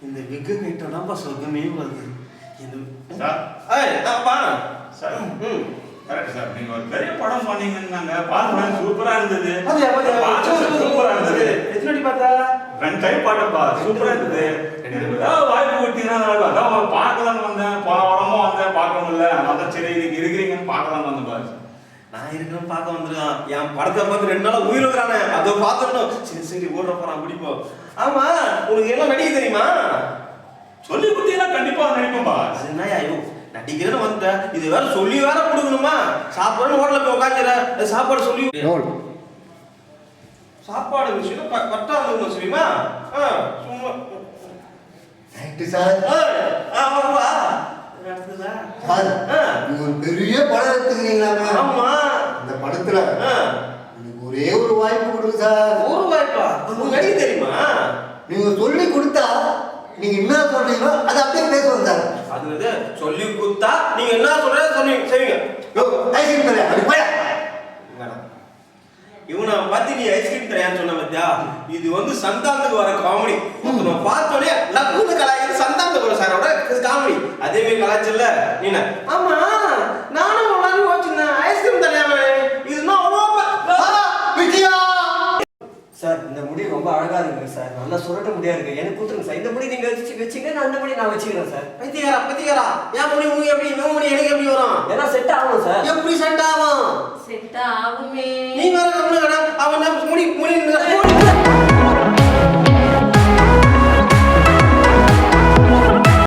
இந்த விக்கு கைட்டோம்ப்பா சொர்க்கமே வருது. Sir sir correct sir. நீங்க ஒரு பெரிய படம் பண்ணீங்கன்னாங்க, பார்த்து சூப்பரா இருந்தது. சூப்பரா இருந்தது. எத்தனை பார்த்தா 2 டைம் பார்த்தப்பா, சூப்பரா இருந்தது. ஏதாவது வாய்ப்பு கொடுத்தீங்கன்னா அதான் பார்க்கலான்னு வந்தேன். போன வாரமும் வந்தேன், பார்க்க முடியல. அதான் சரி நீங்க இருக்கிறீங்கன்னு பார்க்கலான்னு வந்தேன் பாரு. நான் இருக்கிறேன் பார்க்க வந்துருக்கான். என் படத்தை பார்த்து 2 நாளா உயிர் இருக்கிறானே, அதை பார்த்துடணும். சரி சரி ஓடுற போறான் பிடிப்போம். ஆமா உனக்கு எல்லாம் நடிக்க தெரியுமா? சொல்லி கொடுத்தீங்கன்னா கண்டிப்பா நடிப்போம்பா. அது என்ன ஐயோ நடிக்கிறேன்னு வந்தேன், இது வேற சொல்லி வேற கொடுக்கணுமா? சாப்பாடு ஹோட்டல்ல போய் உட்காந்துற சாப்பாடு சொல்லி சாப்பாடு விஷயம் கரெக்டா இருக்கணும் சரிமா? சும்மா சார் ஒரு பெரிய படம் எடுத்துக்கிறீங்களா? ஆமா அந்த படத்துல ஒரே ஒரு வாய்ப்பு கொடுங்க சார். ஒரு வாய்ப்பா? உங்களுக்கு நடிக்க தெரியுமா? நீங்க சொல்லி கொடுத்தா நீங்க என்ன சொல்றீங்களோ அதை அப்படியே பேசுவோம் சார். அது வந்து சொல்லி கொடுத்தா நீங்க என்ன சொல்றத சொன்னீங்க செய்வீங்க. ஐஸ்கிரீம் தரேன் அப்படி போய் இவனை பார்த்து நீ ஐஸ்கிரீம் தரையான்னு சொன்ன பத்தியா? இது வந்து சந்தானத்துக்கு வர காமெடி. நம்ம பார்த்தோன்னே லக்குன்னு கலாய்க்கிறது சந்தானத்துக்கு வர சாரோட இது காமெடி. அதே மாதிரி கலாய்ச்சல நீ ஆமா நானும் எல்லாரும் வச்சிருந்தேன் ஐஸ்கிரீம் தரையாம இதுனா சார் இந்த முடி ரொம்ப அழகா இருக்கு சார். நல்லா சுரட்ட முடியா இருக்கு. எனக்கு கொடுத்துருங்க சார். இந்த முடி நீங்க வச்சுங்க, நான் அந்த முடி நான் வச்சுக்கிறேன் சார். பத்தியாரா என் முடி உங்களுக்கு எப்படி இவன் முடி எனக்கு எப்படி வரும்? ஏன்னா செட் ஆகும் சார். எப்படி செட் ஆகும்? செட் ஆகுமே. நீ வேற